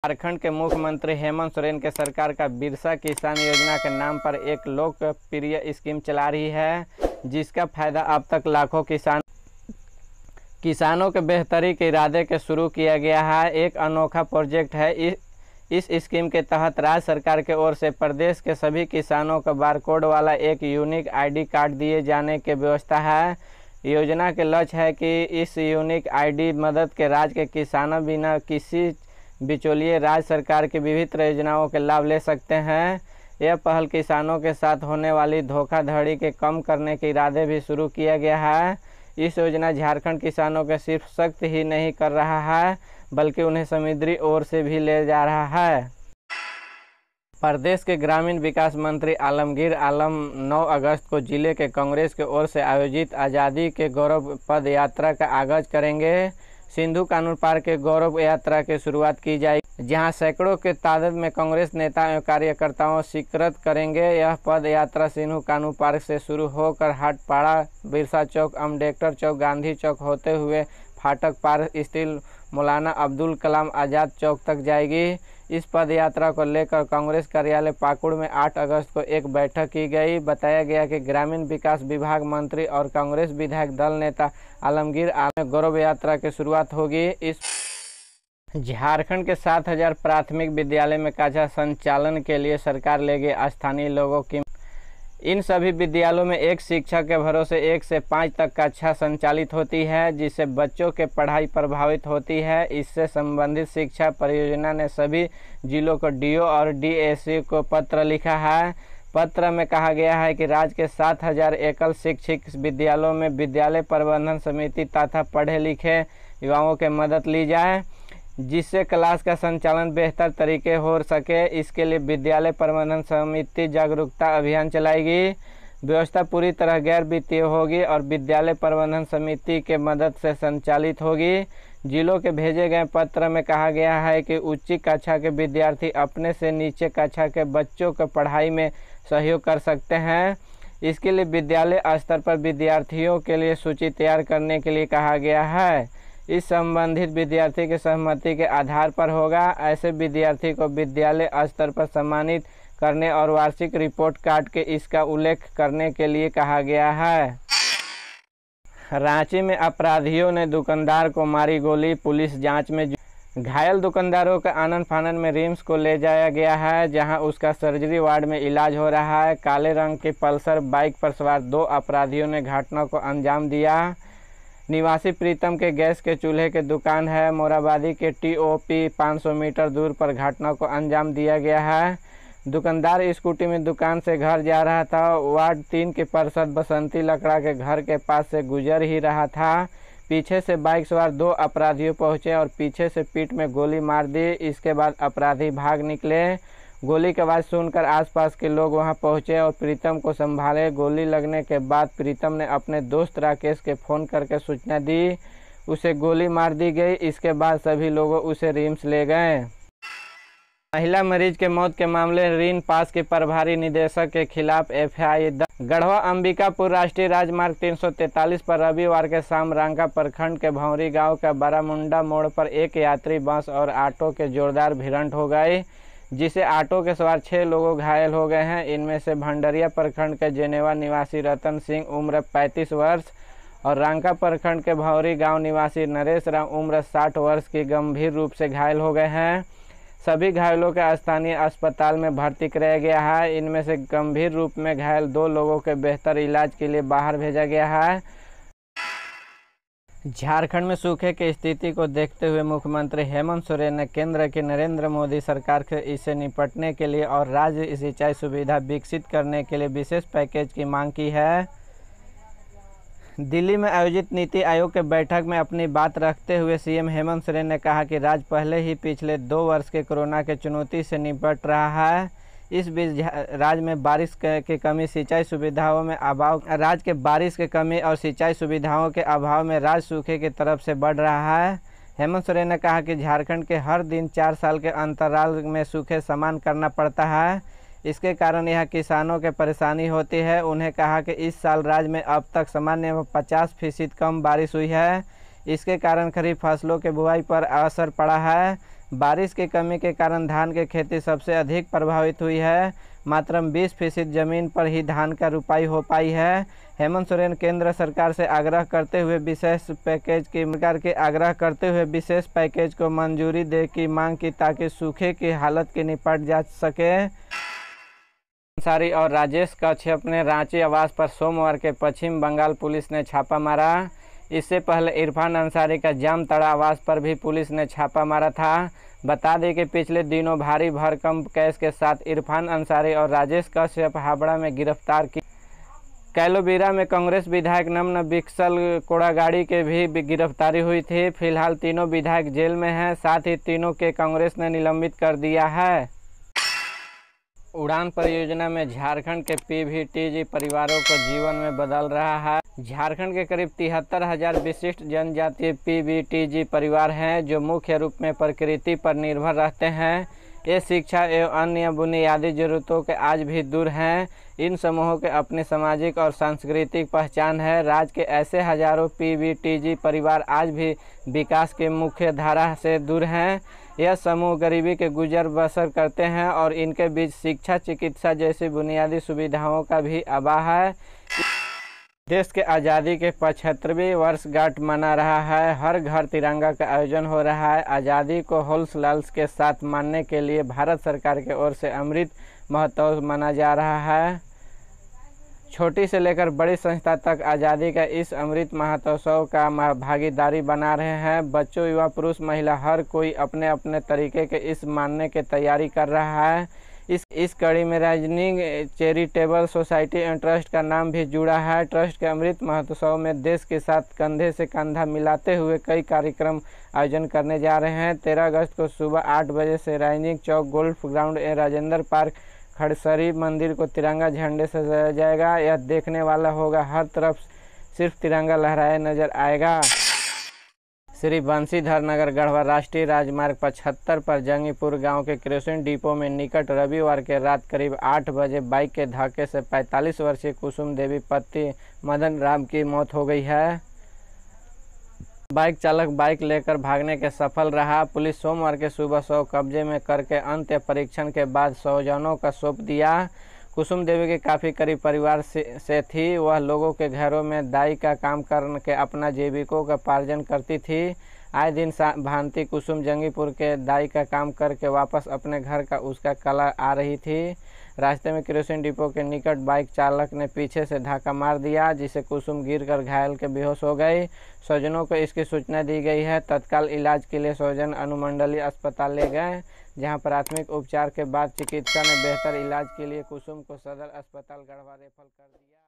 झारखंड के मुख्यमंत्री हेमंत सोरेन के सरकार का बिरसा किसान योजना के नाम पर एक लोकप्रिय स्कीम चला रही है, जिसका फायदा अब तक लाखों किसानों के बेहतरी के इरादे के शुरू किया गया है। एक अनोखा प्रोजेक्ट है। इस स्कीम के तहत राज्य सरकार के ओर से प्रदेश के सभी किसानों को बारकोड वाला एक यूनिक आईडी कार्ड दिए जाने की व्यवस्था है। योजना के लक्ष्य है कि इस यूनिक आईडी मदद के राज्य के किसानों बिना किसी बिचौलिए राज्य सरकार की विभिन्न योजनाओं के लाभ ले सकते हैं। यह पहल किसानों के साथ होने वाली धोखाधड़ी के कम करने के इरादे भी शुरू किया गया है। इस योजना झारखंड किसानों के सिर्फ सख्त ही नहीं कर रहा है, बल्कि उन्हें समुद्री ओर से भी ले जा रहा है। प्रदेश के ग्रामीण विकास मंत्री आलमगीर आलम 9 अगस्त को जिले के कांग्रेस की ओर से आयोजित आज़ादी के गौरव पद यात्रा का आगाज करेंगे। सिंधु कानून पार्क के गौरव यात्रा की शुरुआत की जाएगी, जहां सैकड़ों के तादाद में कांग्रेस नेता एवं कार्यकर्ताओं शिरकत करेंगे। यह पद यात्रा सिंधु कानून पार्क से शुरू होकर हाटपाड़ा, बिरसा चौक, अम्बेडकर चौक, गांधी चौक होते हुए फाटक पार स्थित मौलाना अब्दुल कलाम आज़ाद चौक तक जाएगी। इस पद यात्रा को लेकर कांग्रेस कार्यालय पाकुड़ में 8 अगस्त को एक बैठक की गई। बताया गया कि ग्रामीण विकास विभाग मंत्री और कांग्रेस विधायक दल नेता आलमगीर आलम गौरव यात्रा की शुरुआत होगी। इस झारखंड के 7000 प्राथमिक विद्यालय में कक्षा संचालन के लिए सरकार लेगी स्थानीय लोगों की। इन सभी विद्यालयों में एक शिक्षक के भरोसे 1 से 5 तक कक्षा संचालित होती है, जिससे बच्चों के पढ़ाई प्रभावित होती है। इससे संबंधित शिक्षा परियोजना ने सभी जिलों को डीओ और डीएससी को पत्र लिखा है। पत्र में कहा गया है कि राज्य के 7000 एकल शिक्षित विद्यालयों में विद्यालय प्रबंधन समिति तथा पढ़े लिखे युवाओं की मदद ली जाए, जिससे क्लास का संचालन बेहतर तरीके हो सके। इसके लिए विद्यालय प्रबंधन समिति जागरूकता अभियान चलाएगी। व्यवस्था पूरी तरह गैर वित्तीय होगी और विद्यालय प्रबंधन समिति के मदद से संचालित होगी। जिलों के भेजे गए पत्र में कहा गया है कि उच्च कक्षा के विद्यार्थी अपने से नीचे कक्षा के बच्चों को पढ़ाई में सहयोग कर सकते हैं। इसके लिए विद्यालय स्तर पर विद्यार्थियों के लिए सूची तैयार करने के लिए कहा गया है। इस संबंधित विद्यार्थी की सहमति के आधार पर होगा। ऐसे विद्यार्थी को विद्यालय स्तर पर सम्मानित करने और वार्षिक रिपोर्ट कार्ड के इसका उल्लेख करने के लिए कहा गया है। रांची में अपराधियों ने दुकानदार को मारी गोली। पुलिस जांच में घायल दुकानदारों का आनन फानन में रिम्स को ले जाया गया है, जहां उसका सर्जरी वार्ड में इलाज हो रहा है। काले रंग की पल्सर बाइक पर सवार 2 अपराधियों ने घटना को अंजाम दिया। निवासी प्रीतम के गैस के चूल्हे की दुकान है। मोराबादी के टीओपी 500 मीटर दूर पर घटना को अंजाम दिया गया है। दुकानदार स्कूटी में दुकान से घर जा रहा था। वार्ड 3 के पार्षद बसंती लकड़ा के घर के पास से गुजर ही रहा था। पीछे से बाइक सवार 2 अपराधियों पहुंचे और पीछे से पीठ में गोली मार दी। इसके बाद अपराधी भाग निकले। गोली की आवाज़ सुनकर आसपास के लोग वहां पहुंचे और प्रीतम को संभाले। गोली लगने के बाद प्रीतम ने अपने दोस्त राकेश के फ़ोन करके सूचना दी। उसे गोली मार दी गई। इसके बाद सभी लोग उसे रिम्स ले गए। महिला मरीज के मौत के मामले रीन पास के प्रभारी निदेशक के खिलाफ एफआईआर दर्ज। गढ़वा अंबिकापुर राष्ट्रीय राजमार्ग 343 पर रविवार के शाम रांका प्रखंड के भौरी गांव का बरामुंडा मोड़ पर एक यात्री बस और ऑटो के जोरदार भिड़ंत हो गई, जिसे ऑटो के सवार 6 लोग घायल हो गए हैं। इनमें से भंडरिया प्रखंड के जेनेवा निवासी रतन सिंह उम्र 35 वर्ष और रांका प्रखंड के भौरी गांव निवासी नरेश राम उम्र 60 वर्ष की गंभीर रूप से घायल हो गए हैं। सभी घायलों को स्थानीय अस्पताल में भर्ती कराया गया है। इनमें से गंभीर रूप में घायल 2 लोगों के बेहतर इलाज के लिए बाहर भेजा गया है। झारखंड में सूखे की स्थिति को देखते हुए मुख्यमंत्री हेमंत सोरेन ने केंद्र की नरेंद्र मोदी सरकार से इससे निपटने के लिए और राज्य सिंचाई सुविधा विकसित करने के लिए विशेष पैकेज की मांग की है। दिल्ली में आयोजित नीति आयोग के बैठक में अपनी बात रखते हुए सीएम हेमंत सोरेन ने कहा कि राज्य पहले ही पिछले 2 वर्ष के कोरोना के चुनौती से निपट रहा है। इस बीच राज्य में बारिश की कमी, सिंचाई सुविधाओं में अभाव, राज्य के बारिश की कमी और सिंचाई सुविधाओं के अभाव में राज्य सूखे की तरफ से बढ़ रहा है। हेमंत सोरेन ने कहा कि झारखंड के हर दिन 4 साल के अंतराल में सूखे सामना करना पड़ता है। इसके कारण यह किसानों के परेशानी होती है। उन्हें कहा कि इस साल राज्य में अब तक सामान्य में 50% कम बारिश हुई है। इसके कारण खरीफ फसलों के बुआई पर असर पड़ा है। बारिश की कमी के कारण धान की खेती सबसे अधिक प्रभावित हुई है। मात्र 20% जमीन पर ही धान का रुपाई हो पाई है। हेमंत सोरेन केंद्र सरकार से आग्रह करते हुए विशेष पैकेज को मंजूरी दे की मांग की ताकि सूखे की हालत की निपट जा सके। अंसारी और राजेश कश्यप अपने रांची आवास पर सोमवार के पश्चिम बंगाल पुलिस ने छापा मारा। इससे पहले इरफान अंसारी का जामताड़ा आवास पर भी पुलिस ने छापा मारा था। बता दें कि पिछले दिनों भारी भरकम केस के साथ इरफान अंसारी और राजेश कश्यप हावड़ा में गिरफ्तार की। कैलोबीरा में कांग्रेस विधायक नमन बिक्सल कोड़ागाड़ी के भी गिरफ्तारी हुई थी। फिलहाल तीनों विधायक जेल में हैं। साथ ही तीनों के कांग्रेस ने निलंबित कर दिया है। उड़ान परियोजना में झारखंड के पीवीटीजी परिवारों को जीवन में बदल रहा है। झारखंड के करीब 73,000 विशिष्ट जनजातीय पीवीटीजी परिवार हैं जो मुख्य रूप में प्रकृति पर निर्भर रहते हैं। ये शिक्षा एवं अन्य बुनियादी जरूरतों के आज भी दूर हैं। इन समूहों के अपनी सामाजिक और सांस्कृतिक पहचान है। राज्य के ऐसे हजारों पीवीटीजी परिवार आज भी विकास की मुख्य धारा से दूर हैं। यह समूह गरीबी के गुजर बसर करते हैं और इनके बीच शिक्षा, चिकित्सा जैसी बुनियादी सुविधाओं का भी अभाव है। देश के आज़ादी के 75वीं वर्षगांठ मना रहा है। हर घर तिरंगा का आयोजन हो रहा है। आज़ादी को होल्स के साथ मानने के लिए भारत सरकार की ओर से अमृत महोत्सव मना जा रहा है। छोटी से लेकर बड़ी संस्था तक आज़ादी का इस अमृत महोत्सव का भागीदारी बना रहे हैं। बच्चों, युवा, पुरुष, महिला हर कोई अपने अपने तरीके के इस मानने की तैयारी कर रहा है। इस कड़ी में rising charitable society and trust का नाम भी जुड़ा है। ट्रस्ट के अमृत महोत्सव में देश के साथ कंधे से कंधा मिलाते हुए कई कार्यक्रम आयोजन करने जा रहे हैं। 13 अगस्त को सुबह 8 बजे से राइजिंग चौक, गोल्फ ग्राउंड एवं राजेंद्र पार्क, खड़सरी मंदिर को तिरंगा झंडे से सजाया जाएगा। यह देखने वाला होगा। हर तरफ सिर्फ तिरंगा लहराए नजर आएगा। श्री बंशीधर नगर गढ़वा राष्ट्रीय राजमार्ग 75 पर जंगीपुर गांव के केरोसिन डिपो में निकट रविवार के रात करीब 8 बजे बाइक के धक्के से 45 वर्षीय कुसुम देवी पति मदन राम की मौत हो गई है। बाइक चालक बाइक लेकर भागने के सफल रहा। पुलिस सोमवार के सुबह शव कब्जे में करके अंत्य परीक्षण के बाद स्वजनों का सौंप दिया। कुसुम देवी के काफ़ी करीब परिवार से थी। वह लोगों के घरों में दाई का काम करके अपना जीविकों का पार्जन करती थी। आए दिन भांति कुसुम जंगीपुर के दाई का काम करके वापस अपने घर का उसका कला आ रही थी। रास्ते में केरोसिन डिपो के निकट बाइक चालक ने पीछे से धक्का मार दिया, जिसे कुसुम गिरकर घायल के बेहोश हो गई। स्वजनों को इसकी सूचना दी गई है। तत्काल इलाज के लिए स्वजन अनुमंडलीय अस्पताल ले गए, जहां प्राथमिक उपचार के बाद चिकित्सा ने बेहतर इलाज के लिए कुसुम को सदर अस्पताल गढ़वा रेफर कर दिया।